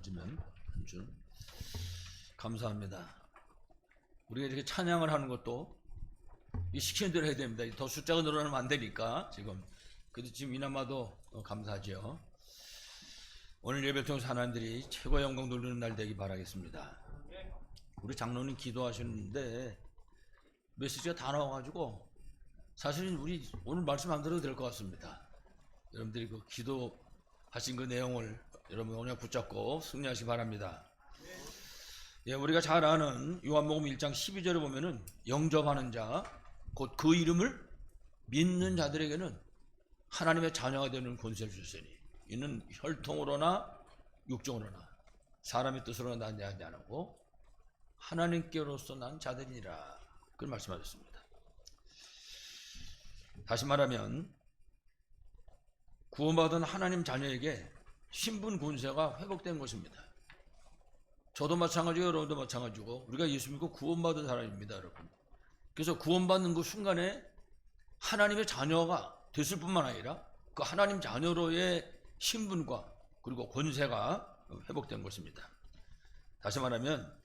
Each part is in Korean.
앉으면 한 줄. 감사합니다. 우리가 이렇게 찬양을 하는 것도 이 시키는 대로 해야 됩니다. 더 숫자가 늘어나면 안 되니까 지금. 그래도 지금 이나마도 감사하죠. 오늘 예배를 통해서 하나님들이 최고의 영광 돌리는 날 되기 바라겠습니다. 우리 장로님 기도하시는데 메시지가 다 나와가지고 사실은 우리 오늘 말씀 안 들어도 될 것 같습니다. 여러분들이 그 기도하신 그 내용을 여러분 오늘 붙잡고 승리하시기 바랍니다. 예, 우리가 잘 아는 요한복음 1장 12절에 보면은 영접하는 자, 곧 그 이름을 믿는 자들에게는 하나님의 자녀가 되는 권세를 주시니 이는 혈통으로나 육정으로나 사람의 뜻으로 나지 아니하고 하나님께로서 난 자들이니라. 그걸 말씀하셨습니다. 다시 말하면 구원받은 하나님 자녀에게 신분 권세가 회복된 것입니다. 저도 마찬가지고 여러분도 마찬가지고 우리가 예수 믿고 구원받은 사람입니다, 여러분. 그래서 구원받는 그 순간에 하나님의 자녀가 됐을 뿐만 아니라 그 하나님 자녀로의 신분과 그리고 권세가 회복된 것입니다. 다시 말하면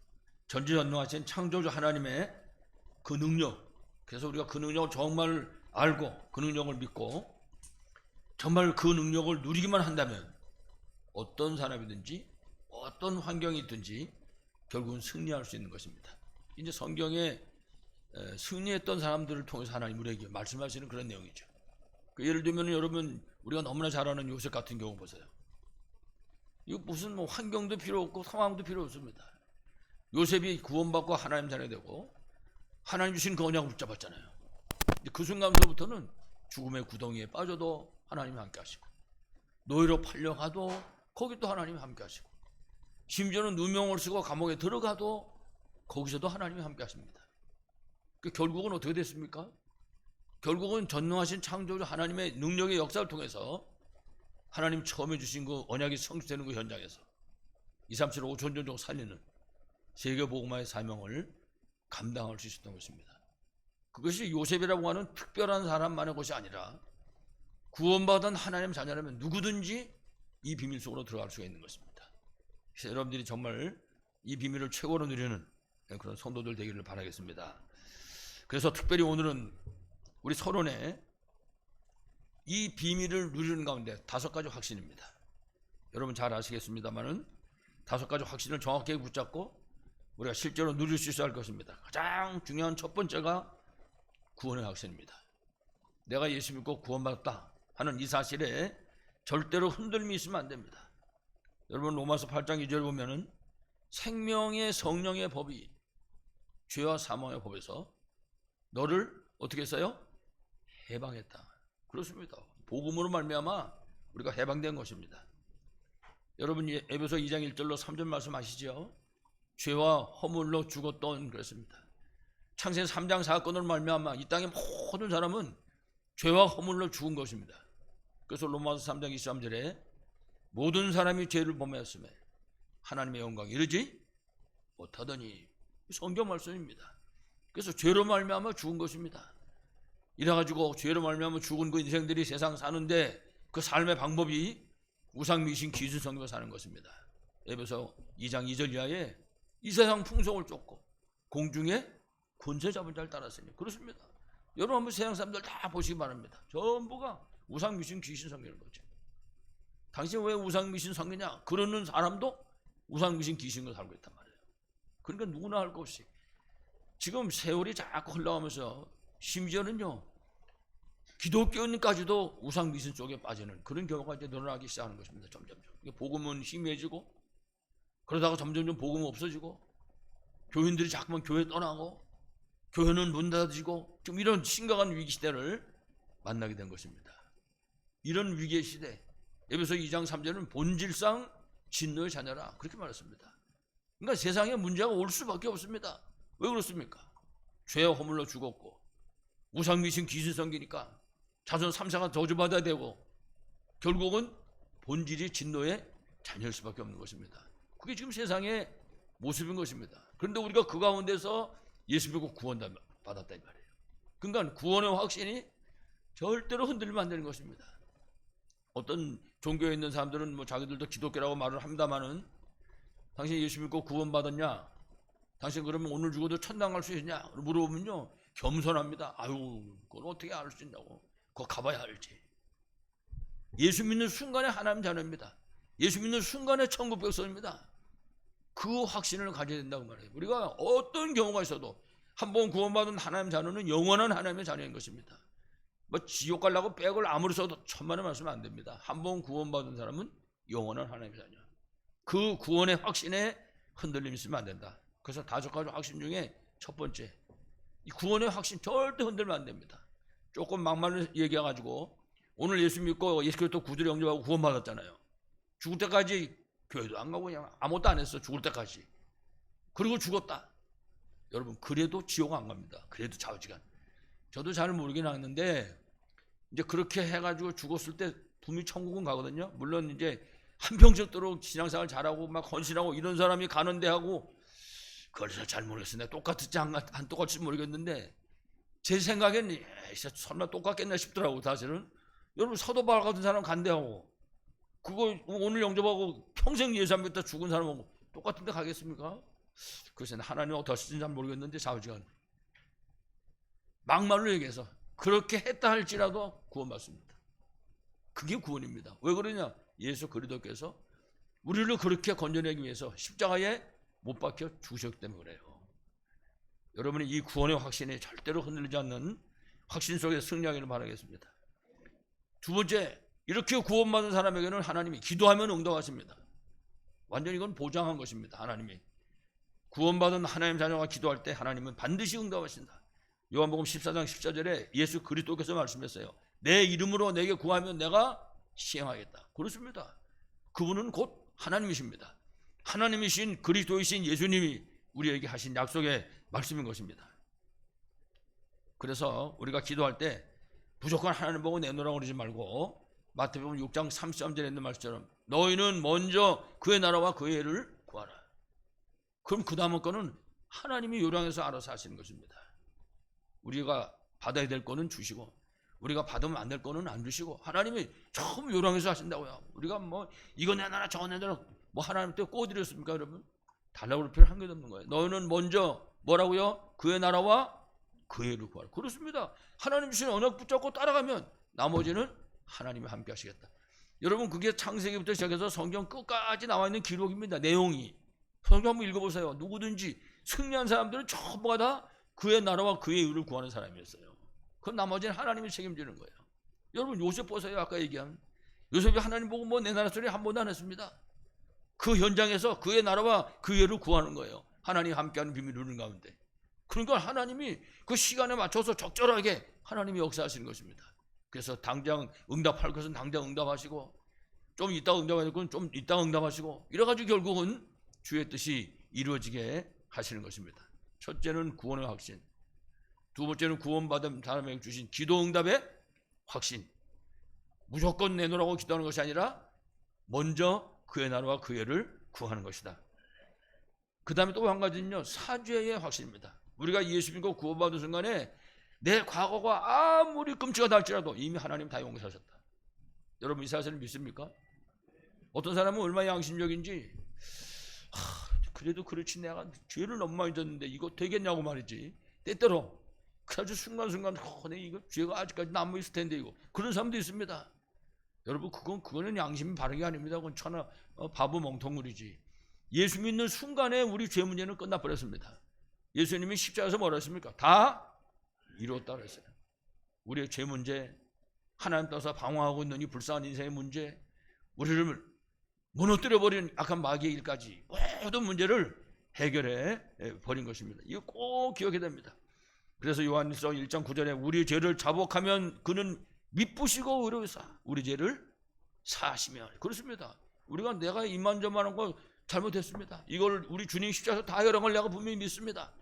전지전능하신 창조주 하나님의 그 능력, 그래서 우리가 그 능력을 정말 알고 그 능력을 믿고 정말 그 능력을 누리기만 한다면 어떤 사람이든지 어떤 환경이 있든지 결국은 승리할 수 있는 것입니다. 이제 성경에 승리했던 사람들을 통해서 하나님 우리에게 말씀하시는 그런 내용이죠. 예를 들면 여러분 우리가 너무나 잘 아는 요셉 같은 경우 보세요. 이거 무슨 뭐 환경도 필요 없고 상황도 필요 없습니다. 요셉이 구원받고 하나님 자녀 되고 하나님 주신 그 언약을 붙잡았잖아요. 그 순간부터는 죽음의 구덩이에 빠져도 하나님이 함께 하시고 노예로 팔려가도 거기 또 하나님이 함께 하시고 심지어는 누명을 쓰고 감옥에 들어가도 거기서도 하나님이 함께 하십니다. 결국은 어떻게 됐습니까? 결국은 전능하신 창조주 하나님의 능력의 역사를 통해서 하나님 처음에 주신 그 언약이 성취되는 그 현장에서 2, 3, 7, 5천 종 살리는 세계복음화의 사명을 감당할 수 있었던 것입니다. 그것이 요셉이라고 하는 특별한 사람만의 것이 아니라 구원받은 하나님 자녀라면 누구든지 이 비밀 속으로 들어갈 수가 있는 것입니다. 그래서 여러분들이 정말 이 비밀을 최고로 누리는 그런 성도들 되기를 바라겠습니다. 그래서 특별히 오늘은 우리 서론에 이 비밀을 누리는 가운데 5가지 확신입니다. 여러분 잘 아시겠습니다만은 5가지 확신을 정확하게 붙잡고 우리가 실제로 누릴 수 있어야 할 것입니다. 가장 중요한 첫 번째가 구원의 확신입니다. 내가 예수 믿고 구원받았다 하는 이 사실에 절대로 흔들림이 있으면 안 됩니다. 여러분 로마서 8장 2절 보면은 생명의 성령의 법이 죄와 사망의 법에서 너를 어떻게 했어요? 해방했다. 그렇습니다. 복음으로 말미암아 우리가 해방된 것입니다. 여러분 에베소 2장 1절로 3절 말씀 아시죠? 죄와 허물로 죽었던 그랬습니다. 창세기 3장 사건으로 말미암아 이 땅의 모든 사람은 죄와 허물로 죽은 것입니다. 그래서 로마서 3장 23절에 모든 사람이 죄를 범하였음에 하나님의 영광 이르지 못하더니 성경 말씀입니다. 그래서 죄로 말미암아 죽은 것입니다. 이래가지고 죄로 말미암아 죽은 그 인생들이 세상 사는데 그 삶의 방법이 우상미신 기준성경을 사는 것입니다. 에베소 2장 2절 이하에 이 세상 풍속을 쫓고 공중에 권세 잡은 자를 따랐으니 그렇습니다. 여러분 한번 세상 사람들 다 보시기 바랍니다. 전부가 우상미신 귀신성경인 거죠. 당신 왜 우상미신 성경이냐? 그러는 사람도 우상미신 귀신으로 살고 있단 말이에요. 그러니까 누구나 할 것 없이 지금 세월이 자꾸 흘러가면서 심지어는요 기독교인까지도 우상미신 쪽에 빠지는 그런 경우가 이제 늘어나기 시작하는 것입니다. 점점점 복음은 희미해지고 그러다가 점점점 복음은 없어지고 교인들이 자꾸만 교회 떠나고 교회는 문 닫아지고 좀 이런 심각한 위기 시대를 만나게 된 것입니다. 이런 위기의 시대 에베소 2장 3절은 본질상 진노의 자녀라 그렇게 말했습니다. 그러니까 세상에 문제가 올 수밖에 없습니다. 왜 그렇습니까? 죄와 허물로 죽었고 우상미신 귀신성기니까 자손 3사가 저주받아야 되고 결국은 본질이 진노의 자녀일 수밖에 없는 것입니다. 그게 지금 세상의 모습인 것입니다. 그런데 우리가 그 가운데서 예수 믿고 구원받았다 이 말이에요. 그러니까 구원의 확신이 절대로 흔들리면 안 되는 것입니다. 어떤 종교에 있는 사람들은 뭐 자기들도 기독교라고 말을 합니다만은 당신 예수 믿고 구원받았냐? 당신 그러면 오늘 죽어도 천당 갈 수 있냐? 물어보면요, 겸손합니다. 아유, 그건 어떻게 알 수 있냐고. 그거 가봐야 알지. 예수 믿는 순간에 하나님 자녀입니다. 예수 믿는 순간에 천국 백성입니다. 그 확신을 가져야 된다고 말해요. 우리가 어떤 경우가 있어도 한 번 구원받은 하나님 자녀는 영원한 하나님의 자녀인 것입니다. 뭐 지옥 가려고 백을 아무리 써도 천만에 말씀은 안 됩니다. 한 번 구원받은 사람은 영원한 하나님의 자녀. 그 구원의 확신에 흔들림이 있으면 안 된다. 그래서 5가지 확신 중에 첫 번째, 이 구원의 확신 절대 흔들면 안 됩니다. 조금 막말을 얘기해가지고 오늘 예수 믿고 예수 그리스도 구주로 영접하고 구원받았잖아요. 죽을 때까지 교회도 안 가고 그냥 아무것도 안 했어. 죽을 때까지. 그리고 죽었다. 여러분, 그래도 지옥 안 갑니다. 그래도 좌우지간. 저도 잘 모르긴 하는데 이제 그렇게 해가지고 죽었을 때 분명히 천국은 가거든요. 물론 이제 한평생도록 신앙생활 잘하고 막 헌신하고 이런 사람이 가는데 하고, 그래서 잘 모르겠어요. 내가 똑같을지 안 똑같을지 모르겠는데 제 생각에는 설마 똑같겠나 싶더라고. 사실은 여러분, 사도 바울 같은 사람 간대하고 그거 오늘 영접하고 평생 예수 안 믿다 죽은 사람하고 똑같은데 가겠습니까? 그래서 하나님 어떻게 하실지 잘 모르겠는데 좌우지간 막말로 얘기해서 그렇게 했다 할지라도 구원받습니다. 그게 구원입니다. 왜 그러냐? 예수 그리스도께서 우리를 그렇게 건져내기 위해서 십자가에 못 박혀 죽으셨기 때문에 그래요. 여러분이 이 구원의 확신에 절대로 흔들리지 않는 확신 속에 승리하기를 바라겠습니다. 두 번째, 이렇게 구원받은 사람에게는 하나님이 기도하면 응답하십니다. 완전히 이건 보장한 것입니다. 하나님이 구원받은 하나님 자녀가 기도할 때 하나님은 반드시 응답하신다. 요한복음 14장 14절에 예수 그리스도께서 말씀했어요. 내 이름으로 내게 구하면 내가 시행하겠다. 그렇습니다. 그분은 곧 하나님이십니다. 하나님이신 그리스도이신 예수님이 우리에게 하신 약속의 말씀인 것입니다. 그래서 우리가 기도할 때 무조건 하나님 보고 내놓으라고 그러지 말고 마태복음 6장 33절에 있는 말씀처럼 너희는 먼저 그의 나라와 그의 의를 구하라. 그럼 그 다음 거는 하나님이 요량해서 알아서 하시는 것입니다. 우리가 받아야 될 거는 주시고 우리가 받으면 안 될 거는 안 주시고 하나님이 처음 요량해서 하신다고요. 우리가 뭐 이거 내놔라 저거 내놔라 뭐 하나님한테 꼬드렸습니까 여러분? 달라고 그럴 필요 한 개도 없는 거예요. 너희는 먼저 뭐라고요? 그의 나라와 그의 의를 구하라. 그렇습니다. 하나님 주신 언약 붙잡고 따라가면 나머지는 하나님이 함께 하시겠다. 여러분, 그게 창세기부터 시작해서 성경 끝까지 나와 있는 기록입니다. 내용이. 성경 한번 읽어보세요. 누구든지 승리한 사람들은 전부가 다 그의 나라와 그의 의를 구하는 사람이었어요. 그럼 나머지는 하나님이 책임지는 거예요. 여러분, 요셉 보세요. 아까 얘기한 요셉이 하나님 보고 뭐 내 나라 소리 한 번도 안 했습니다. 그 현장에서 그의 나라와 그의 의를 구하는 거예요. 하나님 함께하는 비밀을 누리는 가운데. 그러니까 하나님이 그 시간에 맞춰서 적절하게 하나님이 역사하시는 것입니다. 그래서 당장 응답할 것은 당장 응답하시고 좀 이따 응답할 것은 좀 이따 응답하시고 이래가지고 결국은 주의 뜻이 이루어지게 하시는 것입니다. 첫째는 구원의 확신, 두 번째는 구원받은 사람에게 주신 기도 응답의 확신. 무조건 내놓으라고 기도하는 것이 아니라 먼저 그의 나라와 그의 의를 구하는 것이다. 그 다음에 또 한 가지는요, 사죄의 확신입니다. 우리가 예수 믿고 구원받은 순간에 내 과거가 아무리 끔찍하다 할지라도 이미 하나님 다 용서하셨다. 여러분, 이 사실을 믿습니까? 어떤 사람은 얼마나 양심적인지 그래도 그렇지 내가 죄를 너무 많이 졌는데 이거 되겠냐고 말이지. 때때로 그래가지고 순간순간 이거 죄가 아직까지 남아있을 텐데 이거 그런 사람도 있습니다. 여러분, 그거는 양심이 바른 게 아닙니다. 그건 천하 바보 멍텅구리지. 예수 믿는 순간에 우리 죄 문제는 끝나버렸습니다. 예수님이 십자가에서 뭐라 했습니까? 다 이루었다 그랬어요. 우리의 죄 문제, 하나님 따라서 방황하고 있는 이 불쌍한 인생의 문제, 우리를 무너뜨려버린 악한 마귀의 일까지 모든 문제를 해결해 버린 것입니다. 이거 꼭 기억해야 됩니다. 그래서 요한일서 1장 9절에 우리 죄를 자복하면 그는 미쁘시고 의로우사 우리 죄를 사하시며. 그렇습니다. 우리가 내가 이만저만한 거 잘못했습니다. 이걸 우리 주님 십자가에서 다 해결한 걸 내가 분명히 믿습니다.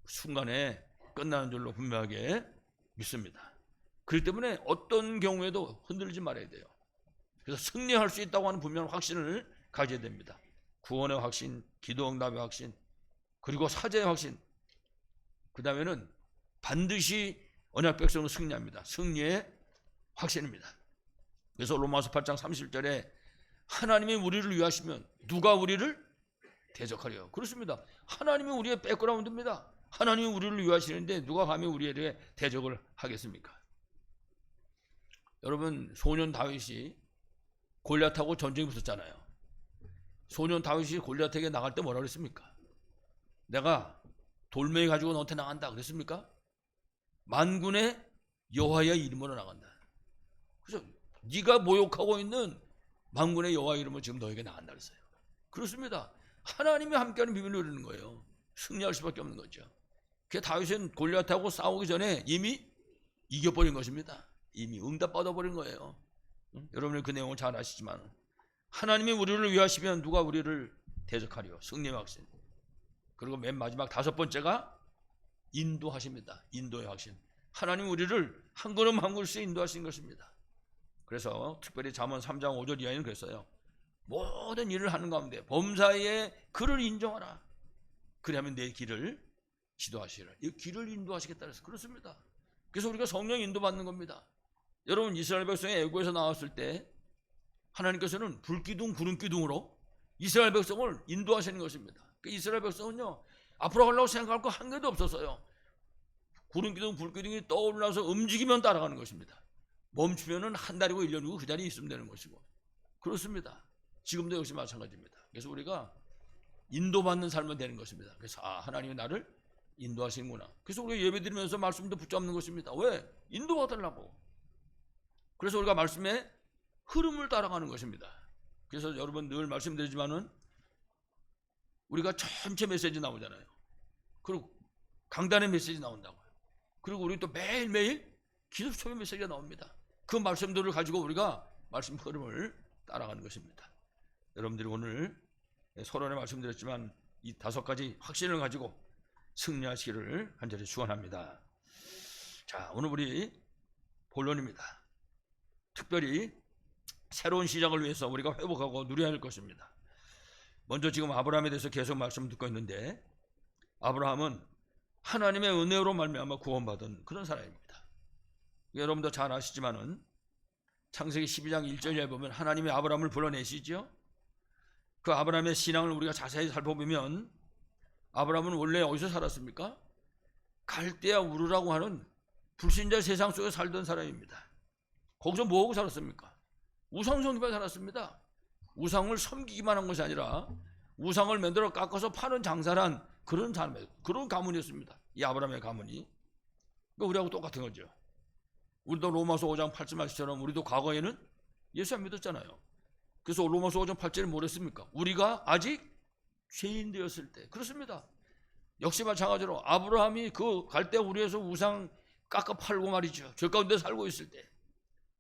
순간에 끝나는 줄로 분명하게 믿습니다. 그렇기 때문에 어떤 경우에도 흔들리지 말아야 돼요. 그래서 승리할 수 있다고 하는 분명한 확신을 가져야 됩니다. 구원의 확신, 기도 응답의 확신, 그리고 사죄의 확신. 그 다음에는 반드시 언약 백성은 승리합니다. 승리의 확신입니다. 그래서 로마서 8장 30절에 하나님이 우리를 위하시면 누가 우리를 대적하려. 그렇습니다. 하나님이 우리의 백그라운드입니다. 하나님이 우리를 위하시는데 누가 감히 우리에게 대적을 하겠습니까? 여러분, 소년 다윗이 골리앗하고 전쟁이 붙었잖아요. 소년 다윗이 골리앗에게 나갈 때 뭐라 그랬습니까? 내가 돌멩이 가지고 너한테 나간다 그랬습니까? 만군의 여호와의 이름으로 나간다. 그래서 네가 모욕하고 있는 만군의 여호와의 이름으로 지금 너에게 나간다 그랬어요. 그렇습니다. 하나님이 함께하는 비밀을 누리는 거예요. 승리할 수밖에 없는 거죠. 그 다윗은 골리앗하고 싸우기 전에 이미 이겨버린 것입니다. 이미 응답 받아버린 거예요. 여러분은 그 내용을 잘 아시지만 하나님이 우리를 위하시면 누가 우리를 대적하리요? 승리의 확신. 그리고 맨 마지막 다섯 번째가 인도하십니다. 인도의 확신. 하나님 우리를 한 걸음 한 걸음씩 인도하시는 것입니다. 그래서 특별히 잠언 3장 5절 이하에는 그랬어요. 모든 일을 하는 가운데 범사에 그를 인정하라. 그리하면 내 길을 지도하시라. 이 길을 인도하시겠다 해서 그렇습니다. 그래서 우리가 성령 인도받는 겁니다. 여러분, 이스라엘 백성이 애굽에서 나왔을 때 하나님께서는 불기둥 구름기둥으로 이스라엘 백성을 인도하시는 것입니다. 그 이스라엘 백성은요, 앞으로 가려고 생각할 거 한 개도 없었어요. 구름기둥 불기둥이 떠올라서 움직이면 따라가는 것입니다. 멈추면은 한 달이고 1년이고 그 자리에 있으면 되는 것이고. 그렇습니다. 지금도 역시 마찬가지입니다. 그래서 우리가 인도받는 삶은 되는 것입니다. 그래서 하나님이 나를 인도하시는구나. 그래서 우리가 예배드리면서 말씀도 붙잡는 것입니다. 왜? 인도받으려고. 그래서 우리가 말씀의 흐름을 따라가는 것입니다. 그래서 여러분 늘 말씀드리지만은 우리가 전체 메시지 나오잖아요. 그리고 강단의 메시지 나온다고요. 그리고 우리 또 매일매일 기도 초대 메시지가 나옵니다. 그 말씀들을 가지고 우리가 말씀 흐름을 따라가는 것입니다. 여러분들이 오늘 서론에 말씀드렸지만 이 다섯 가지 확신을 가지고 승리하시기를 간절히 축원합니다. 자, 오늘 우리 본론입니다. 특별히 새로운 시작을 위해서 우리가 회복하고 누려야 할 것입니다. 먼저 지금 아브라함에 대해서 계속 말씀 듣고 있는데, 아브라함은 하나님의 은혜로 말미암아 구원받은 그런 사람입니다. 여러분도 잘 아시지만은 창세기 12장 1절에 보면 하나님이 아브라함을 불러내시죠. 그 아브라함의 신앙을 우리가 자세히 살펴보면 아브라함은 원래 어디서 살았습니까? 갈대아 우르라고 하는 불신자 세상 속에 살던 사람입니다. 거기서 뭐하고 살았습니까? 우상 숭배에 살았습니다. 우상을 섬기기만 한 것이 아니라 우상을 만들어 깎아서 파는 장사란 그런 삶이에요. 그런 가문이었습니다. 이 아브라함의 가문이. 그러니까 우리하고 똑같은 거죠. 우리도 로마서 5장 8절 말씀처럼 우리도 과거에는 예수 안 믿었잖아요. 그래서 로마서 5장 8절에 뭐랬습니까? 우리가 아직 죄인 되었을 때. 그렇습니다. 역시 마찬가지로 아브라함이 그 갈대 우리에서 우상 깎아 팔고 말이죠. 죄 가운데 살고 있을 때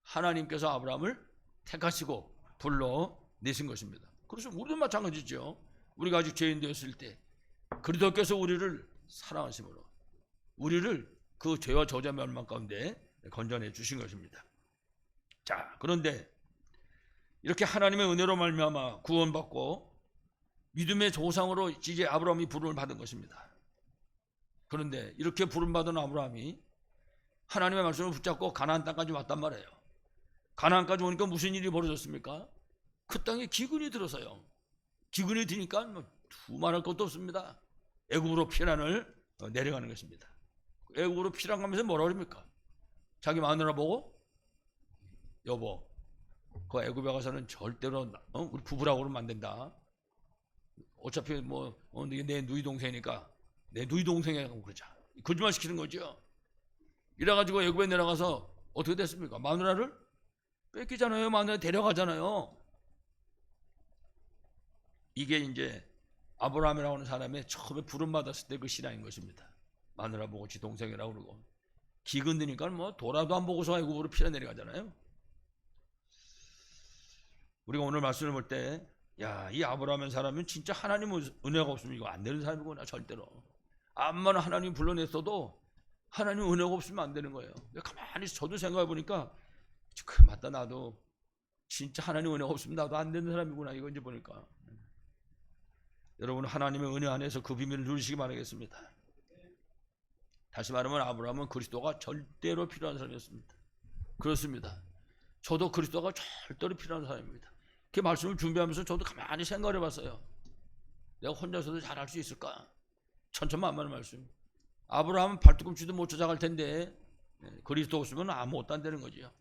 하나님께서 아브라함을 택하시고 불러내신 것입니다. 그래서 우리도 마찬가지죠. 우리가 아직 죄인 되었을 때 그리스도께서 우리를 사랑하심으로 우리를 그 죄와 저주의 멸망 가운데 건져내 주신 것입니다. 자, 그런데 이렇게 하나님의 은혜로 말미암아 구원받고 믿음의 조상으로 이제 아브라함이 부름을 받은 것입니다. 그런데 이렇게 부름받은 아브라함이 하나님의 말씀을 붙잡고 가나안 땅까지 왔단 말이에요. 가나안까지 오니까 무슨 일이 벌어졌습니까? 그 땅에 기근이 들어서요. 기근이 드니까 두말할 것도 없습니다. 애굽으로 피난을 내려가는 것입니다. 애굽으로 피난 가면서 뭐라 그럽니까? 자기 마누라 보고 여보, 그 애굽에 가서는 절대로 우리 부부라고 그러면 안 된다. 어차피 내 누이 동생이니까 내 누이 동생이라고 그러자. 거짓말 시키는 거죠. 이래가지고 애굽에 내려가서 어떻게 됐습니까? 마누라를 뺏기잖아요. 마누라 데려가잖아요. 이게 이제 아브라함이라고 하는 사람의 처음에 부름받았을 때 그 신앙인 것입니다. 마누라 보고 지 동생이라고 그러고 기근 드니까 돌아도 안 보고서 애굽으로 피난 내려가잖아요. 우리가 오늘 말씀을 볼 때 이 아브라함의 사람은 진짜 하나님 은혜가 없으면 이거 안 되는 사람이구나. 절대로 암만 하나님 불러냈어도 하나님 은혜가 없으면 안 되는 거예요. 가만히 저도 생각해 보니까 맞다, 나도 진짜 하나님 은혜가 없으면 나도 안 되는 사람이구나. 이거 이제 보니까 여러분 하나님의 은혜 안에서 그 비밀을 누리시기 바라겠습니다. 다시 말하면 아브라함은 그리스도가 절대로 필요한 사람이었습니다. 그렇습니다. 저도 그리스도가 절대로 필요한 사람입니다. 그 말씀을 준비하면서 저도 가만히 생각을 해봤어요. 내가 혼자서도 잘할 수 있을까? 천천만만한 말씀. 아브라함은 발뒤꿈치도 못 찾아갈 텐데 그리스도 없으면 아무것도 안 되는 거지요.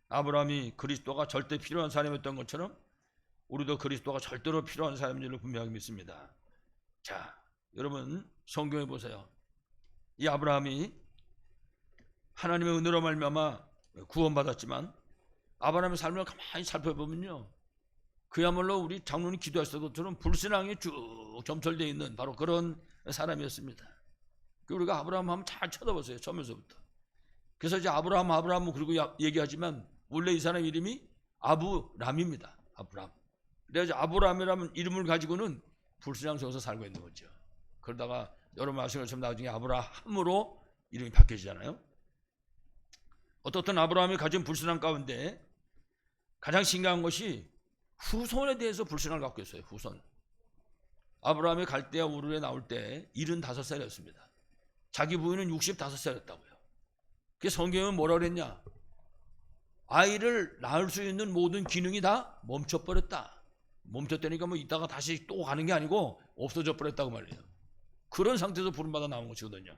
아브라함이 그리스도가 절대 필요한 사람이었던 것처럼 우리도 그리스도가 절대로 필요한 사람인 줄로 분명히 믿습니다. 자, 여러분 성경에 보세요. 이 아브라함이 하나님의 은혜로 말미암아 구원받았지만 아브라함의 삶을 가만히 살펴보면요, 그야말로 우리 장로님 기도하셨던 것처럼 불신앙이 쭉 점철되어 있는 바로 그런 사람이었습니다. 우리가 아브라함 하면 잘 쳐다보세요. 처음에서부터. 그래서 이제 아브라함 그리고 얘기하지만 원래 이 사람 이름이 아브람입니다. 아브람. 그래서 아브람이라는 이름을 가지고는 불신앙 속에서 살고 있는 거죠. 그러다가 여러분 아시는 것처럼 나중에 아브라함으로 이름이 바뀌어지잖아요. 어떻든 아브라함이 가진 불신앙 가운데 가장 신기한 것이 후손에 대해서 불신앙을 갖고 있어요. 후손. 아브라함이 갈대아 우르에 나올 때 75살이었습니다. 자기 부인은 65살이었다고요. 그 성경은 뭐라 그랬냐? 아이를 낳을 수 있는 모든 기능이 다 멈춰버렸다. 멈췄다니까 뭐 이따가 다시 또 가는 게 아니고 없어져 버렸다고 말이에요. 그런 상태에서 부름받아 나온 것이거든요.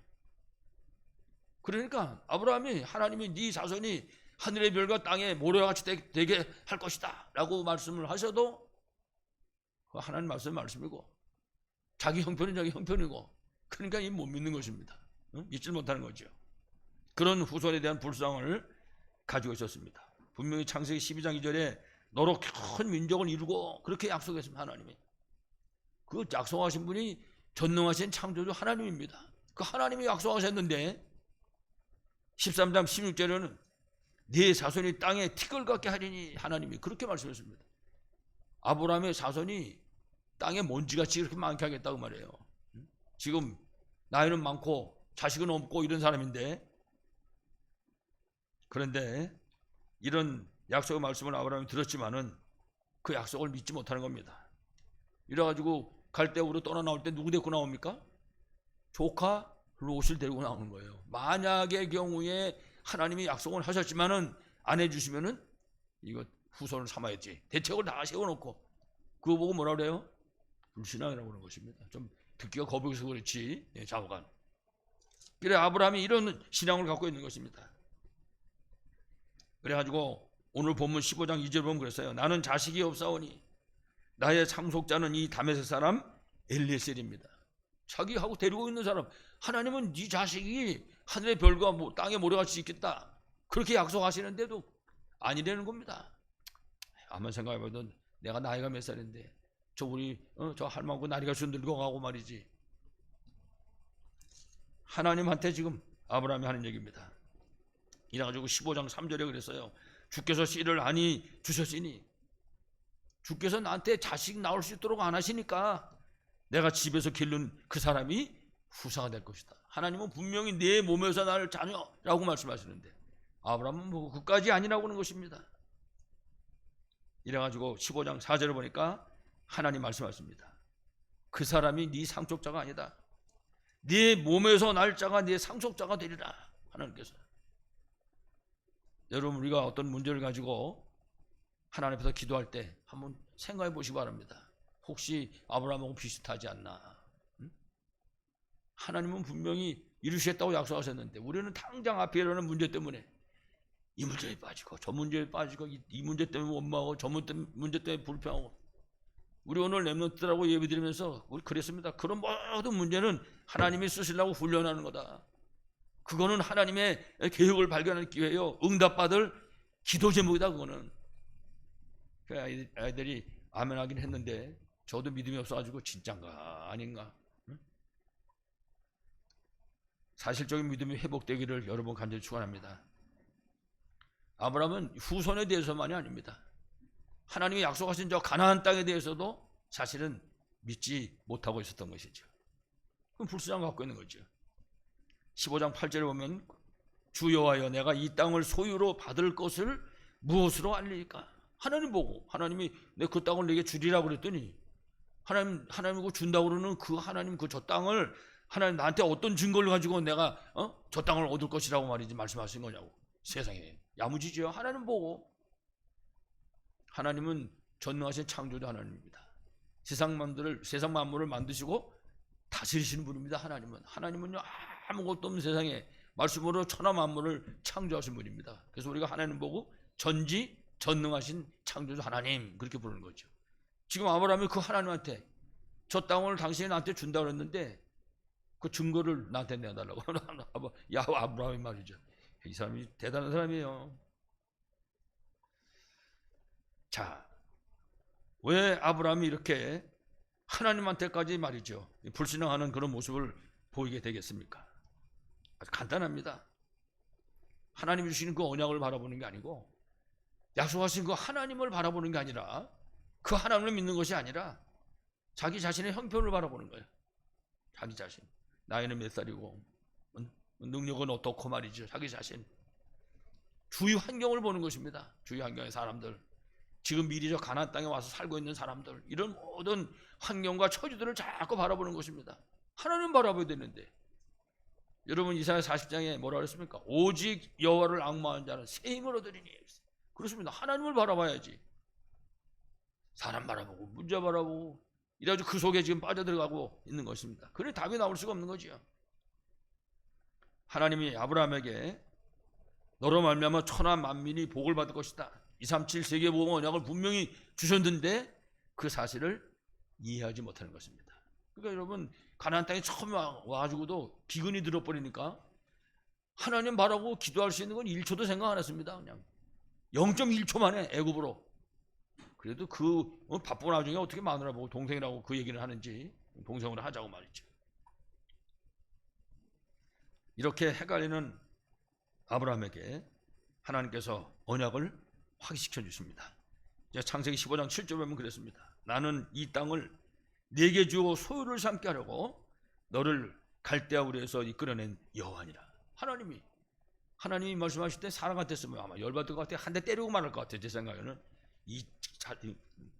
그러니까 아브라함이 하나님이 네 자손이 하늘의 별과 땅의 모래와 같이 되게 할 것이다 라고 말씀을 하셔도 하나님 말씀이고 자기 형편은 자기 형편이고 그러니까 이 못 믿는 것입니다. 믿질 못하는 거죠. 그런 후손에 대한 불쌍을 가지고 있었습니다. 분명히 창세기 12장 2절에 너로 큰 민족을 이루고 그렇게 약속했습니다. 하나님이. 그 약속하신 분이 전능하신 창조주 하나님입니다. 그 하나님이 약속하셨는데 13장 16절에는 네 자손이 땅에 티끌 같게 하리니 하나님이 그렇게 말씀했습니다. 아브라함의 자손이 땅에 먼지같이 이렇게 많게 하겠다고 말해요. 지금 나이는 많고 자식은 없고 이런 사람인데, 그런데 이런 약속의 말씀을 아브라함이 들었지만은 그 약속을 믿지 못하는 겁니다. 이래가지고 갈대아우르 떠나 나올 때 누구 데리고 나옵니까? 조카 롯을 데리고 나오는 거예요. 만약의 경우에 하나님이 약속을 하셨지만은 안 해주시면은 이거 후손을 삼아야지. 대책을 다 세워놓고 그거 보고 뭐라 그래요? 불신앙이라고 그러는 것입니다. 좀 듣기가 거북해서 그렇지. 자고간. 그래 아브라함이 이런 신앙을 갖고 있는 것입니다. 그래가지고 오늘 본문 15장 2절 보면 그랬어요. 나는 자식이 없사오니 나의 상속자는 이 다메섹 사람 엘리에셀입니다. 자기하고 데리고 있는 사람, 하나님은 네 자식이 하늘의 별과 땅의 모래같이 있겠다 그렇게 약속하시는데도 아니라는 겁니다. 아무리 생각해봐도 내가 나이가 몇 살인데 저 할망구 나이가 좀 늙어가고 말이지. 하나님한테 지금 아브라함이 하는 얘기입니다. 이래가지고 15장 3절에 그랬어요. 주께서 씨를 아니 주셨으니 주께서 나한테 자식 나올 수 있도록 안 하시니까 내가 집에서 기른 그 사람이 후사가 될 것이다. 하나님은 분명히 내 몸에서 날 자녀라고 말씀하시는데 아브라함은 뭐 그까지 아니라고 하는 것입니다. 이래가지고 15장 4절을 보니까 하나님 말씀하십니다. 그 사람이 네 상속자가 아니다. 네 몸에서 날 자가 네 상속자가 되리라. 하나님께서. 여러분 우리가 어떤 문제를 가지고 하나님 앞에서 기도할 때 한번 생각해 보시기 바랍니다. 혹시 아브라함하고 비슷하지 않나? 하나님은 분명히 이루시겠다고 약속하셨는데 우리는 당장 앞에 일어나는 문제 때문에 이 문제에 빠지고 저 문제에 빠지고 이 문제 때문에 원망하고 저 문제 때문에 불평하고. 우리 오늘 렘넌트들하고 예배드리면서 우리 그랬습니다. 그런 모든 문제는 하나님이 쓰시려고 훈련하는 거다. 그거는 하나님의 계획을 발견할 기회예요. 응답받을 기도 제목이다. 그거는. 아이들이 아멘 하긴 했는데 저도 믿음이 없어가지고 진짠가 아닌가. 사실적인 믿음이 회복되기를 여러 번 간절히 축원합니다. 아브라함은 후손에 대해서만이 아닙니다. 하나님이 약속하신 저 가나안 땅에 대해서도 사실은 믿지 못하고 있었던 것이죠. 그럼 불신앙을 갖고 있는 거죠. 15장 8절에 보면 주 여호와여 내가 이 땅을 소유로 받을 것을 무엇으로 알리까? 하나님 보고 하나님이 내 그 땅을 내게 주리라고 그랬더니 하나님 그거 준다고 그러는 그 하나님 그 저 땅을 하나님 나한테 어떤 증거를 가지고 내가 저 땅을 얻을 것이라고 말이지 말씀하신 거냐고. 세상에 야무지죠. 하나님 보고. 하나님은 전능하신 창조주 하나님입니다. 세상 만물을 만드시고 다스리시는 분입니다. 하나님은요 아무것도 없는 세상에 말씀으로 천하 만물을 창조하신 분입니다. 그래서 우리가 하나님 보고 전지전능하신 창조주 하나님 그렇게 부르는 거죠. 지금 아브라함이 그 하나님한테 저 땅을 당신이 나한테 준다고 그랬는데 그 증거를 나한테 내달라고 야 아브라함이 말이죠. 이 사람이 대단한 사람이에요. 자, 왜 아브라함이 이렇게 하나님한테까지 말이죠 불신앙하는 그런 모습을 보이게 되겠습니까? 아주 간단합니다. 하나님이 주시는 그 언약을 바라보는 게 아니고 약속하신 그 하나님을 바라보는 게 아니라 그 하나님을 믿는 것이 아니라 자기 자신의 형편을 바라보는 거예요. 자기 자신. 나이는 몇 살이고 능력은 어떻고 말이죠. 자기 자신. 주위 환경을 보는 것입니다. 주위 환경의 사람들. 지금 미리 저 가나안 땅에 와서 살고 있는 사람들. 이런 모든 환경과 처지들을 자꾸 바라보는 것입니다. 하나님 바라봐야 되는데 여러분 이사야 40장에 뭐라 그랬습니까? 오직 여호와를 앙망하는 자는 새 힘을 얻으리니. 그렇습니다. 하나님을 바라봐야지. 사람 바라보고 문제 바라보고 이래가지고 그 속에 지금 빠져들어가고 있는 것입니다. 그래 답이 나올 수가 없는 거지요. 하나님이 아브라함에게 너로 말미암아 천하 만민이 복을 받을 것이다. 237 세계보험 언약을 분명히 주셨는데 그 사실을 이해하지 못하는 것입니다. 그러니까 여러분 가나안 땅에 처음 와가지고도 비근이 들어버리니까 하나님 바라고 기도할 수 있는 건 1초도 생각 안 했습니다. 그냥 0.1초 만에 애굽으로. 그래도 그 바쁜 와중에 어떻게 마누라 보고 동생이라고 그 얘기를 하는지 동생으로 하자고 말이죠. 이렇게 헷갈리는 아브라함에게 하나님께서 언약을 확인시켜 주십니다. 창세기 15장 7절 보면 그랬습니다. 나는 이 땅을 네게 주어 소유를 삼게 하려고 너를 갈대아 우리에서 이끌어낸 여호와니라. 하나님이 말씀하실 때 사람 같았으면 아마 열받을 것 같아요. 한 대 때리고 말할 것 같아요. 제 생각에는 이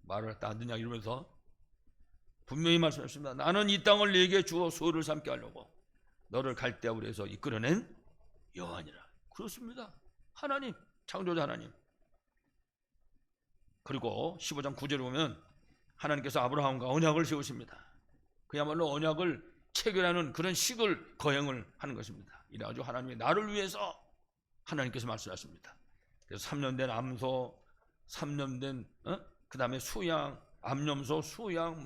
말을 갖다 안 듣냐 이러면서 분명히 말씀하셨습니다. 나는 이 땅을 네게 주어 소유를 삼게 하려고 너를 갈대아 우리에서 이끌어낸 여호와니라. 그렇습니다. 하나님, 창조자 하나님. 그리고 15장 9절에 보면 하나님께서 아브라함과 언약을 세우십니다. 그야말로 언약을 체결하는 그런 식을 거행을 하는 것입니다. 이래가지고 하나님이 나를 위해서 하나님께서 말씀하십니다. 그래서 3년 된 암소, 3년 된 그 다음에 수양, 암염소, 수양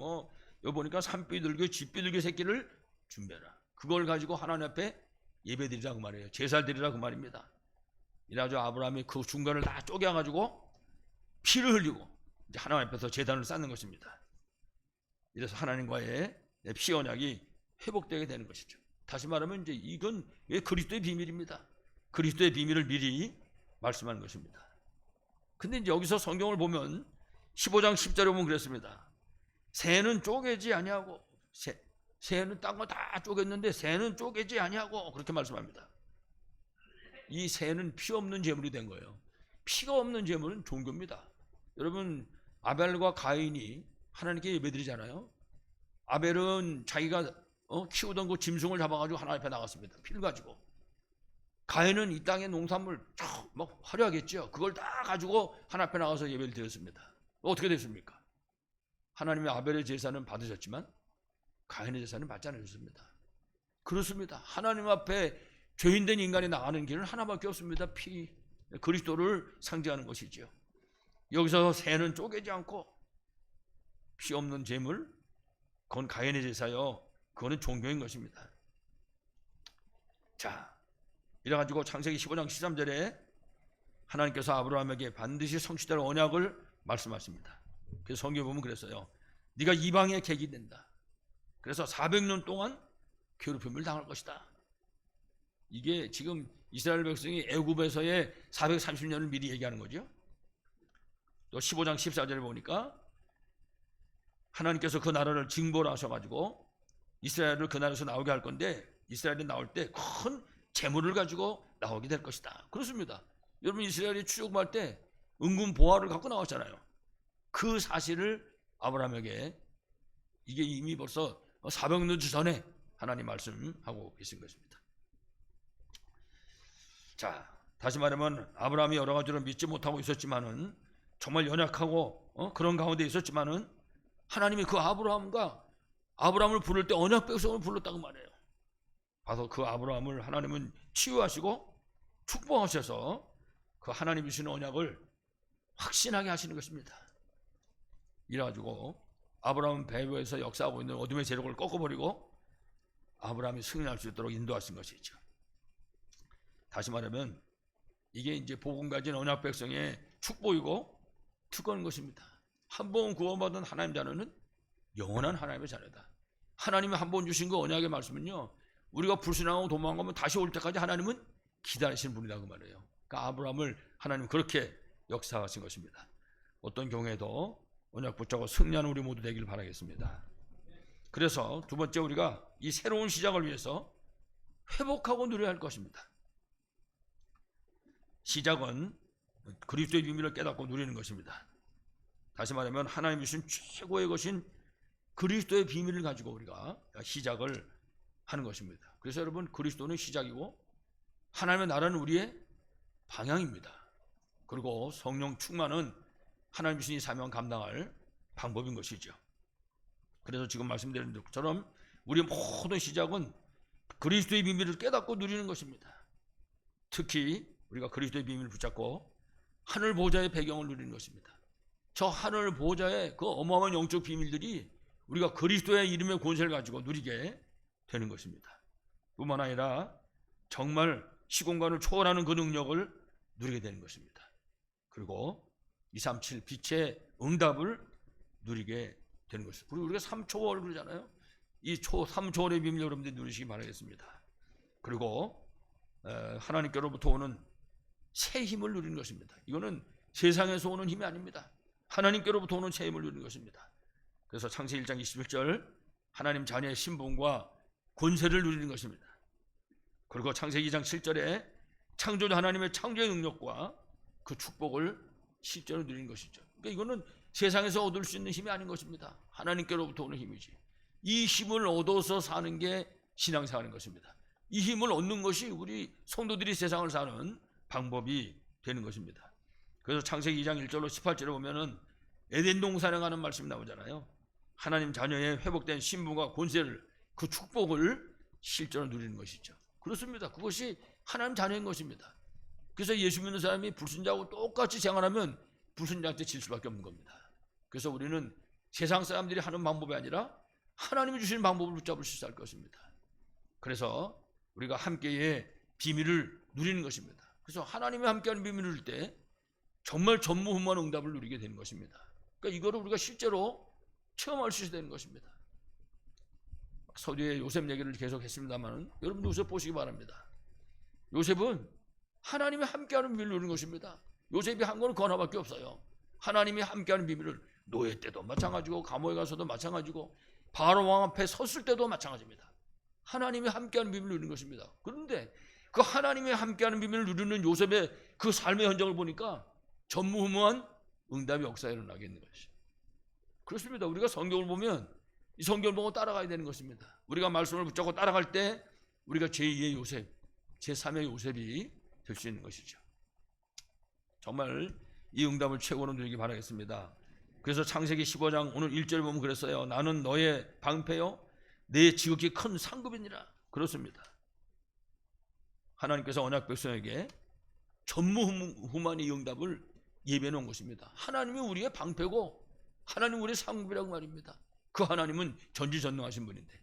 여기 보니까 산비둘기, 쥐비둘기 새끼를 준비해라. 그걸 가지고 하나님 앞에 예배드리라 그 말이에요. 제사드리라 그 말입니다. 이래가지고 아브라함이 그 중간을 다 쪼개가지고 피를 흘리고 이제 하나님 앞에서 제단을 쌓는 것입니다. 이래서 하나님과의 피 언약이 회복되게 되는 것이죠. 다시 말하면 이제 이건 그리스도의 비밀입니다. 그리스도의 비밀을 미리 말씀하는 것입니다. 근데 이제 여기서 성경을 보면 15장 10절에 보면 그랬습니다. 새는 쪼개지 아니하고 새는 딴 거 다 쪼갰는데 새는 쪼개지 아니하고 그렇게 말씀합니다. 이 새는 피 없는 제물이 된 거예요. 피가 없는 제물은 종교입니다. 여러분 아벨과 가인이 하나님께 예배드리잖아요. 아벨은 자기가 키우던 그 짐승을 잡아가지고 하나님 앞에 나갔습니다. 피를 가지고. 가인은 이 땅의 농산물 막 화려하겠죠. 그걸 다 가지고 하나님 앞에 나가서 예배를 드렸습니다. 어떻게 됐습니까? 하나님의 아벨의 제사는 받으셨지만 가인의 제사는 받지 않으셨습니다. 그렇습니다. 하나님 앞에 죄인된 인간이 나가는 길은 하나밖에 없습니다. 피, 그리스도를 상징하는 것이지요. 여기서 새는 쪼개지 않고 피 없는 제물, 그건 가인의 제사요. 그거는 종교인 것입니다. 자, 이래가지고 창세기 15장 13절에 하나님께서 아브라함에게 반드시 성취될 언약을 말씀하십니다. 그래서 성경에 보면 그랬어요. 네가 이방의 객이 된다. 그래서 400년 동안 괴롭힘을 당할 것이다. 이게 지금 이스라엘 백성이 애굽에서의 430년을 미리 얘기하는 거죠. 또 15장 14절에 보니까 하나님께서 그 나라를 징벌 하셔가지고 이스라엘을 그 나라에서 나오게 할 건데 이스라엘이 나올 때 큰 재물을 가지고 나오게 될 것이다. 그렇습니다. 여러분 이스라엘이 출애굽할 때 은근 보화를 갖고 나왔잖아요. 그 사실을 아브라함에게 이게 이미 벌써 400년 전에 하나님 말씀하고 계신 것입니다. 자, 다시 말하면 아브라함이 여러 가지로 믿지 못하고 있었지만은 정말 연약하고 그런 가운데 있었지만은 하나님이 그 아브라함을 부를 때 언약 백성을 불렀다고 말해요. 봐서 그 아브라함을 하나님은 치유하시고 축복하셔서 그 하나님이 주신 언약을 확신하게 하시는 것입니다. 이래가지고 아브라함 배후에서 역사하고 있는 어둠의 세력을 꺾어버리고 아브라함이 승리할 수 있도록 인도하신 것이죠. 다시 말하면 이게 이제 복음 가진 언약 백성의 축복이고 특권인 것입니다. 한 번 구원받은 하나님 자녀는 영원한 하나님의 자녀다. 하나님이 한 번 주신 그 언약의 말씀은요, 우리가 불신하고 도망가면 다시 올 때까지 하나님은 기다리시는 분이라고 말해요. 그러니까 아브라함을 하나님 그렇게 역사하신 것입니다. 어떤 경우에도 언약 붙잡고 승리하는 우리 모두 되길 바라겠습니다. 그래서 두 번째, 우리가 이 새로운 시작을 위해서 회복하고 누려야 할 것입니다. 시작은 그리스도의 비밀을 깨닫고 누리는 것입니다. 다시 말하면 하나님이 주신 최고의 것인 그리스도의 비밀을 가지고 우리가 시작을 하는 것입니다. 그래서 여러분, 그리스도는 시작이고 하나님의 나라는 우리의 방향입니다. 그리고 성령 충만은 하나님 주신 이 사명 감당할 방법인 것이죠. 그래서 지금 말씀드린 것처럼 우리의 모든 시작은 그리스도의 비밀을 깨닫고 누리는 것입니다. 특히 우리가 그리스도의 비밀을 붙잡고 하늘 보좌의 배경을 누리는 것입니다. 저 하늘 보좌의 그 어마어마한 영적 비밀들이 우리가 그리스도의 이름의 권세를 가지고 누리게 되는 것입니다. 뿐만 아니라 정말 시공간을 초월하는 그 능력을 누리게 되는 것입니다. 그리고 237 빛의 응답을 누리게 되는 것입니다. 그리고 우리가 3초월 그러잖아요. 이 3초월의 비밀 여러분들이 누리시기 바라겠습니다. 그리고 하나님께로부터 오는 새 힘을 누리는 것입니다. 이거는 세상에서 오는 힘이 아닙니다. 하나님께로부터 오는 새 힘을 누리는 것입니다. 그래서 창세기 1장 21절 하나님 자녀의 신분과 권세를 누리는 것입니다. 그리고 창세기 2장 7절에 창조주 하나님의 창조의 능력과 그 축복을 실제로 누리는 것이죠. 그러니까 이거는 세상에서 얻을 수 있는 힘이 아닌 것입니다. 하나님께로부터 오는 힘이지. 이 힘을 얻어서 사는 게 신앙생활인 것입니다. 이 힘을 얻는 것이 우리 성도들이 세상을 사는 방법이 되는 것입니다. 그래서 창세기 2장 1절로 18절에 보면은 에덴 동산에 가는 말씀이 나오잖아요. 하나님 자녀의 회복된 신분과 권세를, 그 축복을 실제로 누리는 것이죠. 그렇습니다. 그것이 하나님 자녀인 것입니다. 그래서 예수 믿는 사람이 불신자하고 똑같이 생활하면 불신자한테 질 수밖에 없는 겁니다. 그래서 우리는 세상 사람들이 하는 방법이 아니라 하나님이 주신 방법을 붙잡을 수 있을 것입니다. 그래서 우리가 함께의 비밀을 누리는 것입니다. 그래서 하나님이 함께하는 비밀을 누릴 때 정말 전무후무한 응답을 누리게 되는 것입니다. 그러니까 이거를 우리가 실제로 체험할 수 있어야 되는 것입니다. 서두에 요셉 얘기를 계속 했습니다만 여러분 요셉 보시기 바랍니다. 요셉은 하나님이 함께하는 비밀을 누리는 것입니다. 요셉이 한 거는 그 하나밖에 없어요. 하나님이 함께하는 비밀을 노예 때도 마찬가지고 감옥에 가서도 마찬가지고 바로 왕 앞에 섰을 때도 마찬가지입니다. 하나님이 함께하는 비밀을 누리는 것입니다. 그런데 그 하나님이 함께하는 비밀을 누리는 요셉의 그 삶의 현장을 보니까 전무후무한 응답이 역사에 일어나게 있는 것이죠. 그렇습니다. 우리가 성경을 보면 이 성경을 보고 따라가야 되는 것입니다. 우리가 말씀을 붙잡고 따라갈 때 우리가 제2의 요셉, 제3의 요셉이 될 수 있는 것이죠. 정말 이 응답을 최고로 누리기 바라겠습니다. 그래서 창세기 15장 오늘 1절 보면 그랬어요. 나는 너의 방패요 내 지극히 큰 상급이니라. 그렇습니다. 하나님께서 언약 백성에게 전무후무한 이 응답을 예비해 놓은 것입니다. 하나님이 우리의 방패고 하나님 우리의 상급이라고 말입니다. 그 하나님은 전지전능하신 분인데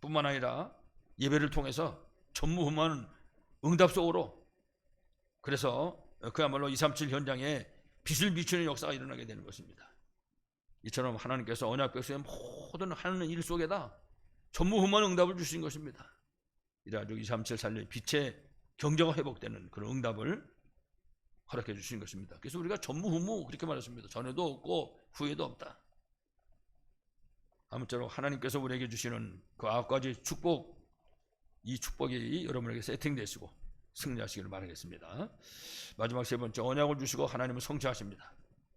뿐만 아니라 예배를 통해서 전무후무한 응답 속으로 그래서 그야말로 237 현장에 빛을 비추는 역사가 일어나게 되는 것입니다. 이처럼 하나님께서 언약 백성의 모든 하는 일 속에다 전무후무한 응답을 주신 것입니다. 이래가지고 237 살려 빛의 경제가 회복되는 그런 응답을 허락해 주신 것입니다. 그래서 우리가 전무후무 그렇게 말했습니다. 전에도 없고 후에도 없다. 아무쪼록 하나님께서 우리에게 주시는 그 9가지 축복, 이 축복이 여러분에게 세팅되시고 승리하시기를 바라겠습니다. 마지막 세 번째, 언약을 주시고 하나님은 성취하십니다.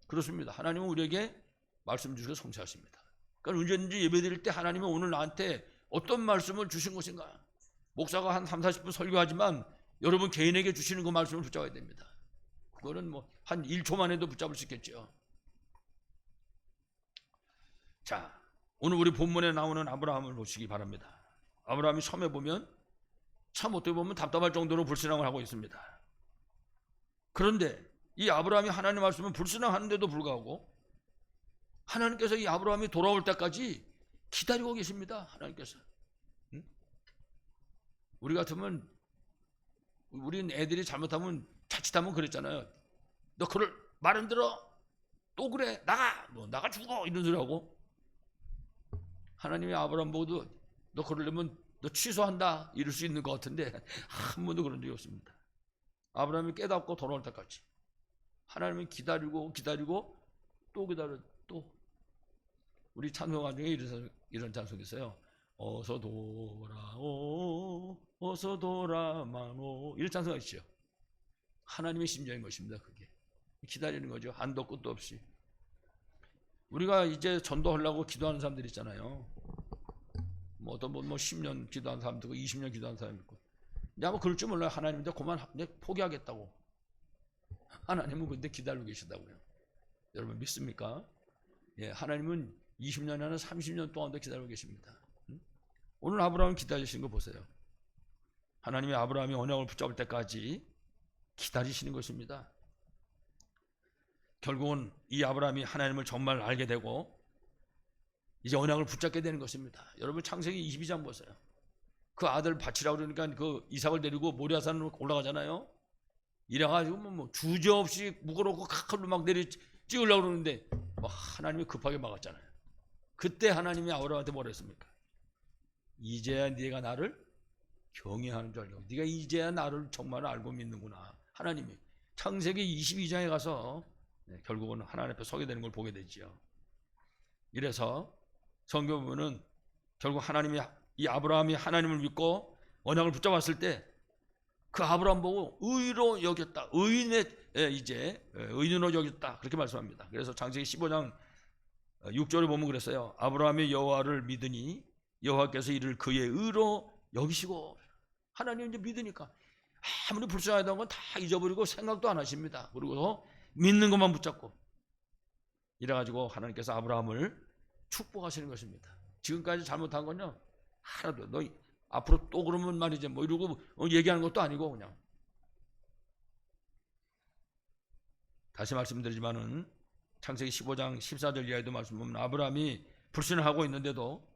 그렇습니다. 하나님은 우리에게 말씀 주시고 성취하십니다. 그러니까 언제든지 예배드릴 때 하나님은 오늘 나한테 어떤 말씀을 주신 것인가. 목사가 한 30, 40분 설교하지만 여러분 개인에게 주시는 그 말씀을 붙잡아야 됩니다. 그거는 뭐 한 1초만 해도 붙잡을 수 있겠죠. 자, 오늘 우리 본문에 나오는 아브라함을 보시기 바랍니다. 아브라함이 처음에 보면 참 어떻게 보면 답답할 정도로 불신앙을 하고 있습니다. 그런데 이 아브라함이 하나님 말씀을 불신앙하는데도 불구하고 하나님께서 이 아브라함이 돌아올 때까지 기다리고 계십니다. 하나님께서. 응? 우리 같으면, 우린 애들이 잘못하면 자칫하면 그랬잖아요. 너 그럴 말 안 들어? 또 그래? 나가! 너 나가 죽어! 이런 소리 하고, 하나님이 아브라함 보고도 너 그러려면 너 취소한다 이럴 수 있는 것 같은데 한 번도 그런 적이 없습니다. 아브라함이 깨닫고 돌아올 때까지 하나님이 기다리고 또 기다려. 또 우리 찬송가 중에 이런 찬송이 있어요. 어서 돌아오 어서 돌아마노, 이런 찬송가 있죠. 하나님의 심정인 것입니다. 그게 기다리는 거죠. 한도 끝도 없이. 우리가 이제 전도하려고 기도하는 사람들 있잖아요. 뭐 어떤 분 10년 기도한 사람도 있고 20년 기도한 사람도 있고. 내가 뭐 그럴 줄 몰라요. 하나님 이제 그만 포기하겠다고. 하나님은 근데 기다리고 계시다고요. 여러분 믿습니까? 예, 하나님은 20년 아니라 30년 동안도 기다리고 계십니다. 오늘 아브라함 기다리시는 거 보세요. 하나님이 아브라함이 언약을 붙잡을 때까지 기다리시는 것입니다. 결국은 이 아브라함이 하나님을 정말 알게 되고 이제 언약을 붙잡게 되는 것입니다. 여러분 창세기 22장 보세요. 그 아들 바치라고 그러니까 그 이삭을 데리고 모리아산으로 올라가잖아요. 이래가지고 뭐 주저없이 묶어놓고 칼로 막 내리 찍으려고 그러는데 하나님이 급하게 막았잖아요. 그때 하나님이 아브라함한테 뭐라 했습니까? 이제야 네가 나를 경외하는 줄 알고, 네가 이제야 나를 정말 알고 믿는구나. 하나님이 창세기 22장에 가서 결국은 하나님 앞에 서게 되는 걸 보게 되지요. 이래서 성경 보면은 결국 하나님이, 이 아브라함이 하나님을 믿고 언약을 붙잡았을 때 그 아브라함 보고 의로 여겼다. 의인의 이제 의인으로 여겼다. 그렇게 말씀합니다. 그래서 창세기 15장 6절에 보면 그랬어요. 아브라함이 여호와를 믿으니 여호와께서 이를 그의 의로 여기시고. 하나님 이제 믿으니까 아무리 불쌍하다는 건 다 잊어버리고 생각도 안 하십니다. 그리고 믿는 것만 붙잡고. 이래가지고 하나님께서 아브라함을 축복하시는 것입니다. 지금까지 잘못한 건요 하나도, 너 앞으로 또 그러면 말이지 뭐 이러고 얘기하는 것도 아니고, 그냥 다시 말씀드리지만은 창세기 15장 14절 이하에도 말씀 보면 아브라함이 불신을 하고 있는데도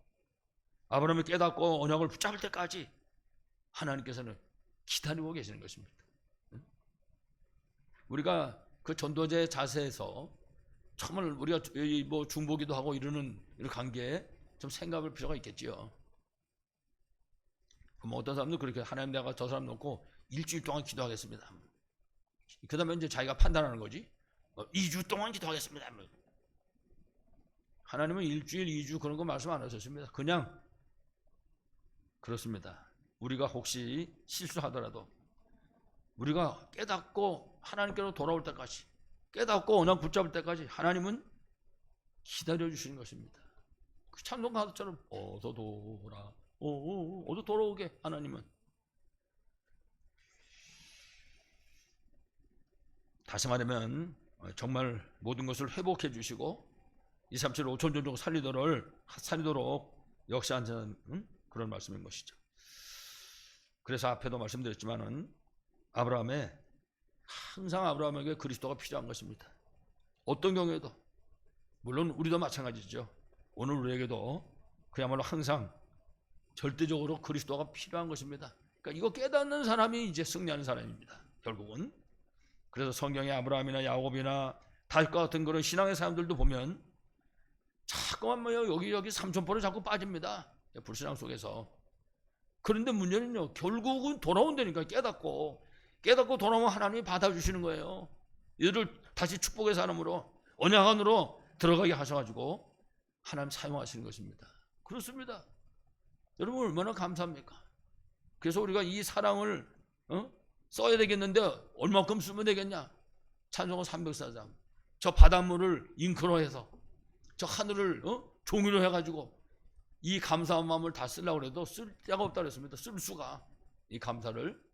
아브라함이 깨닫고 언약을 붙잡을 때까지 하나님께서는 기다리고 계시는 것입니다. 우리가 그 전도자의 자세에서 정말 우리가 뭐 중보기도 하고 이러는 이런 관계에 좀 생각할 필요가 있겠지요. 그럼 어떤 사람도 그렇게 하나님 내가 저 사람 놓고 일주일 동안 기도하겠습니다. 그 다음에 이제 자기가 판단하는 거지. 2주 동안 기도하겠습니다. 하나님은 일주일, 2주 그런 거 말씀 안 하셨습니다. 그냥 그렇습니다. 우리가 혹시 실수하더라도 우리가 깨닫고 하나님께로 돌아올 때까지, 깨닫고 언약 붙잡을 때까지 하나님은 기다려주시는 것입니다. 그 찬송가처럼 어서 돌아오게 하나님은. 다시 말하면 정말 모든 것을 회복해 주시고 237 5천 종족 살리도록 역사하는 그런 말씀인 것이죠. 그래서 앞에도 말씀드렸지만은 항상 아브라함에게 그리스도가 필요한 것입니다. 어떤 경우에도, 물론 우리도 마찬가지죠. 오늘 우리에게도 그야말로 항상 절대적으로 그리스도가 필요한 것입니다. 그러니까 이거 깨닫는 사람이 이제 승리하는 사람입니다. 결국은. 그래서 성경에 아브라함이나 야곱이나 다윗과 같은 그런 신앙의 사람들도 보면 자꾸만 뭐 여기저기 삼천포를 자꾸 빠집니다. 불신앙 속에서. 그런데 문제는요, 결국은 돌아온다니까. 깨닫고 돌아오면 하나님이 받아주시는 거예요. 이들을 다시 축복의 사람으로, 언약 안으로 들어가게 하셔가지고 하나님 사용하시는 것입니다. 그렇습니다. 여러분 얼마나 감사합니까? 그래서 우리가 이 사랑을 써야 되겠는데 얼마큼 쓰면 되겠냐? 찬송가 304장. 저 바닷물을 잉크로 해서 저 하늘을 종이로 해가지고 이 감사한 마음을 다 쓰려고 해도 쓸 데가 없다 그랬습니다. 쓸 수가. 이 감사를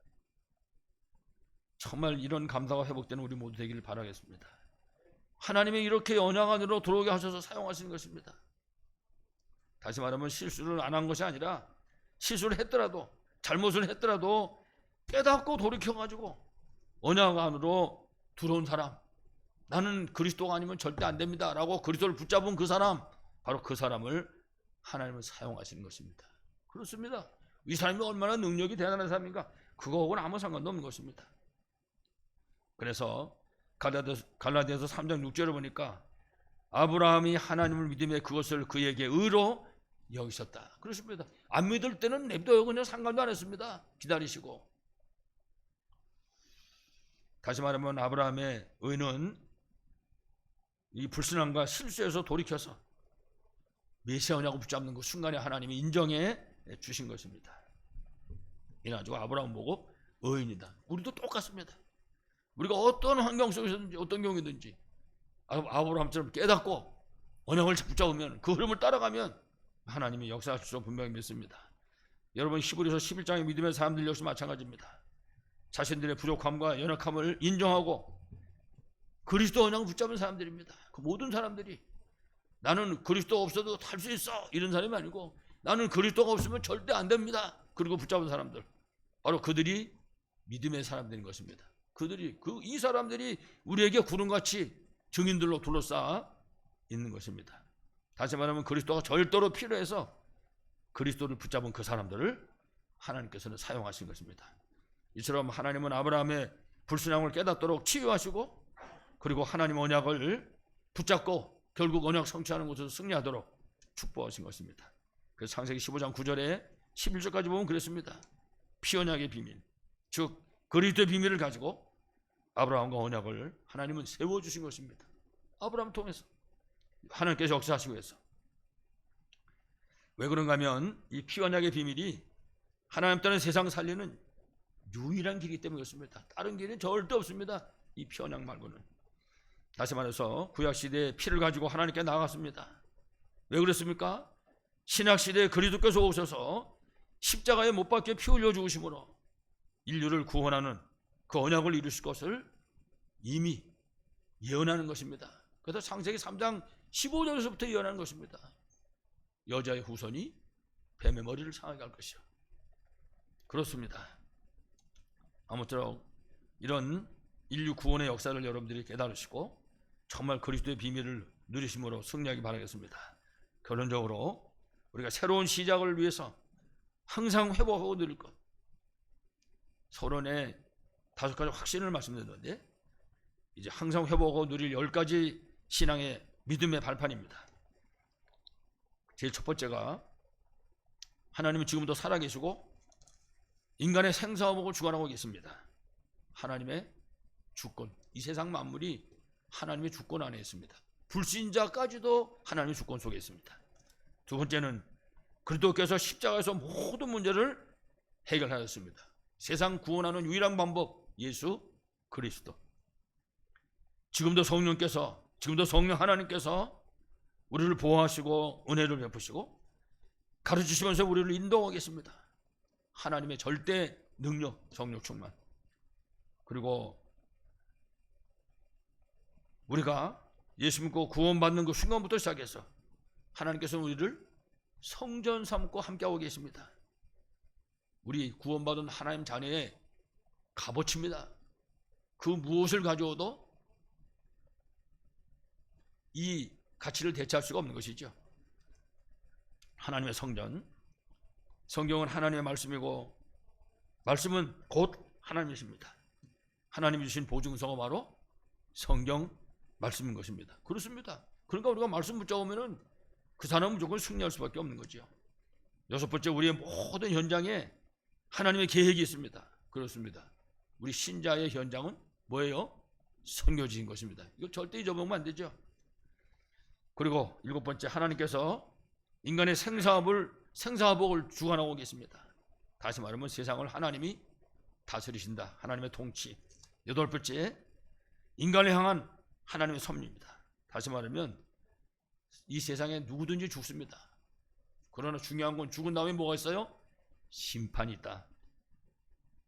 정말 이런 감사가 회복되는 우리 모두 되기를 바라겠습니다. 하나님이 이렇게 언약 안으로 들어오게 하셔서 사용하시는 것입니다. 다시 말하면 실수를 안 한 것이 아니라 실수를 했더라도 잘못을 했더라도 깨닫고 돌이켜가지고 언약 안으로 들어온 사람, 나는 그리스도가 아니면 절대 안 됩니다 라고 그리스도를 붙잡은 그 사람, 바로 그 사람을 하나님은 사용하시는 것입니다. 그렇습니다. 이 사람이 얼마나 능력이 대단한 사람인가, 그거하고는 아무 상관도 없는 것입니다. 그래서 갈라디아서 3장 6절을 보니까 아브라함이 하나님을 믿음에 그것을 그에게 의로 여기셨다. 그렇습니다. 안 믿을 때는 냅둬요. 그냥 상관도 안 했습니다. 기다리시고. 다시 말하면 아브라함의 의는 이 불신앙과 실수에서 돌이켜서 메시아 언약을 붙잡는 그 순간에 하나님이 인정해 주신 것입니다. 이래가지고 아브라함 보고 의인이다. 우리도 똑같습니다. 우리가 어떤 환경 속에서든지 어떤 경우든지 아브라함처럼 깨닫고 언약을 붙잡으면, 그 흐름을 따라가면 하나님이 역사하실 줄 분명히 믿습니다. 여러분, 히브리서 11장의 믿음의 사람들 역시 마찬가지입니다. 자신들의 부족함과 연약함을 인정하고 그리스도 언약을 붙잡은 사람들입니다. 그 모든 사람들이 나는 그리스도 없어도 할 수 있어 이런 사람이 아니고, 나는 그리스도가 없으면 절대 안 됩니다. 그리고 붙잡은 사람들, 바로 그들이 믿음의 사람들인 것입니다. 이 사람들이 우리에게 구름같이 증인들로 둘러싸 있는 것입니다. 다시 말하면 그리스도가 절대로 필요해서 그리스도를 붙잡은 그 사람들을 하나님께서는 사용하신 것입니다. 이처럼 하나님은 아브라함의 불신앙을 깨닫도록 치유하시고, 그리고 하나님 언약을 붙잡고 결국 언약 성취하는 곳에서 승리하도록 축복하신 것입니다. 그래서 창세기 15장 9절에 11절까지 보면 그랬습니다. 피언약의 비밀, 즉 그리스도의 비밀을 가지고 아브라함과 언약을 하나님은 세워주신 것입니다. 아브라함을 통해서 하나님께서 역사하시기 위해서. 왜 그런가 하면 이 피언약의 비밀이 하나님 따른 세상 살리는 유일한 길이기 때문에 그렇습니다. 다른 길은 절대 없습니다. 이 피언약 말고는. 다시 말해서 구약시대에 피를 가지고 하나님께 나아갔습니다. 왜 그랬습니까? 신약시대에 그리스도께서 오셔서 십자가에 못 박혀 피 흘려 죽으심으로 인류를 구원하는 그 언약을 이루실 것을 이미 예언하는 것입니다. 그래서 창세기 3장 15절에서부터 예언하는 것입니다. 여자의 후손이 뱀의 머리를 상하게 할 것이요. 그렇습니다. 아무쪼록 이런 인류 구원의 역사를 여러분들이 깨달으시고 정말 그리스도의 비밀을 누리심으로 승리하기 바라겠습니다. 결론적으로 우리가 새로운 시작을 위해서 항상 회복하고 누릴 것, 서론에 5가지 확신을 말씀드렸는데, 이제 항상 회복하고 누릴 10가지 신앙의 믿음의 발판입니다. 제일 첫 번째가 하나님은 지금도 살아계시고 인간의 생사화복을 주관하고 계십니다. 하나님의 주권, 이 세상 만물이 하나님의 주권 안에 있습니다. 불신자까지도 하나님의 주권 속에 있습니다. 두 번째는 그리스도께서 십자가에서 모든 문제를 해결하였습니다. 세상 구원하는 유일한 방법, 예수 그리스도. 지금도 성령 하나님께서 우리를 보호하시고 은혜를 베푸시고 가르치시면서 우리를 인도하고 계십니다. 하나님의 절대 능력, 성령 충만. 그리고 우리가 예수 믿고 구원받는 그 순간부터 시작해서 하나님께서는 우리를 성전 삼고 함께하고 계십니다. 우리 구원받은 하나님 자녀의 값어치입니다. 그 무엇을 가져오도 이 가치를 대체할 수가 없는 것이죠. 하나님의 성전, 성경은 하나님의 말씀이고 말씀은 곧 하나님이십니다. 하나님이 주신 보증서가 바로 성경 말씀인 것입니다. 그렇습니다. 그러니까 우리가 말씀 붙잡으면 그 사람은 무조건 승리할 수밖에 없는 거죠. 여섯 번째, 우리의 모든 현장에 하나님의 계획이 있습니다. 그렇습니다. 우리 신자의 현장은 뭐예요? 선교지인 것입니다. 이거 절대 잊어먹으면 안 되죠. 그리고 일곱 번째, 하나님께서 인간의 생사화복을 주관하고 계십니다. 다시 말하면 세상을 하나님이 다스리신다. 하나님의 통치. 여덟 번째, 인간을 향한 하나님의 섭리입니다. 다시 말하면 이 세상에 누구든지 죽습니다. 그러나 중요한 건 죽은 다음에 뭐가 있어요? 심판이 있다.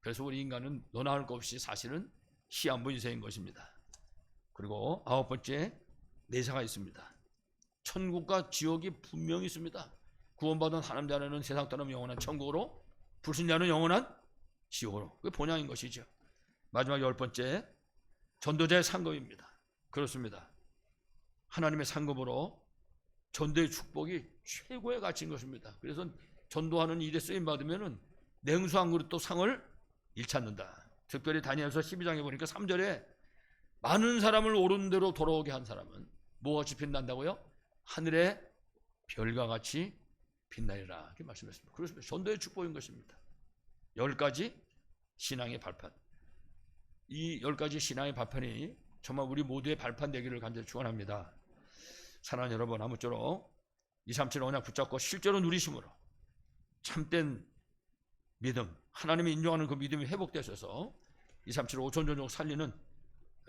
그래서 우리 인간은 너나 할 것 없이 사실은 시한부 인생인 것입니다. 그리고 아홉 번째, 내사가 있습니다. 천국과 지옥이 분명히 있습니다. 구원받은 하나님 자는 세상 떠나면 영원한 천국으로, 불신자는 영원한 지옥으로. 그게 본향인 것이죠. 마지막 10번째, 전도자의 상급입니다. 그렇습니다. 하나님의 상급으로 전도의 축복이 최고의 가치인 것입니다. 그래서 전도하는 일에 쓰임 받으면은 냉수 한 그릇도 상을 잃지 않는다. 특별히 다니엘서 12장에 보니까 3절에 많은 사람을 옳은 대로 돌아오게 한 사람은 뭐같이 빛난다고요? 하늘의 별과 같이 빛나리라. 이렇게 말씀했습니다. 그렇습니다. 전도의 축복인 것입니다. 10가지 신앙의 발판. 이 10가지 신앙의 발판이 정말 우리 모두의 발판 되기를 간절히 축원합니다. 사랑하는 여러분, 아무쪼록 237 언약 붙잡고 실제로 누리심으로 참된 믿음, 하나님이 인정하는 그 믿음이 회복되셔서 237 5천종족 살리는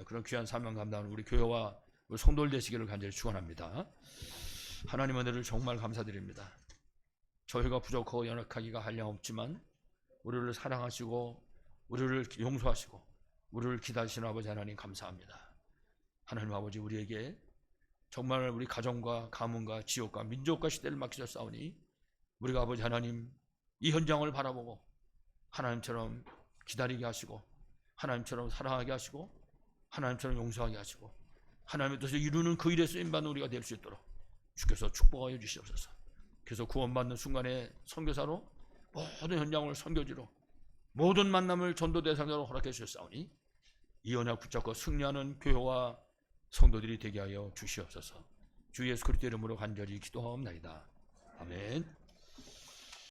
그런 귀한 사명 감당하는 우리 교회와 우리 성도들 되시기를 간절히 축원합니다. 하나님 은혜를 정말 감사드립니다. 저희가 부족하고 연약하기가 한량없지만 우리를 사랑하시고 우리를 용서하시고 우리를 기다리시는 아버지 하나님 감사합니다. 하나님 아버지, 우리에게 정말 우리 가정과 가문과 지역과 민족과 시대를 맡기셨사오니 우리가 아버지 하나님 이 현장을 바라보고 하나님처럼 기다리게 하시고 하나님처럼 사랑하게 하시고 하나님처럼 용서하게 하시고 하나님의 뜻을 이루는 그 일에 쓰임받는 우리가 될 수 있도록 주께서 축복하여 주시옵소서. 그래서 구원받는 순간에 선교사로 모든 현장을 선교지로 모든 만남을 전도 대상자로 허락해 주셨사오니 이 언약 붙잡고 승리하는 교회와 성도들이 되게 하여 주시옵소서. 주 예수 그리스도 이름으로 간절히 기도하옵나이다. 아멘.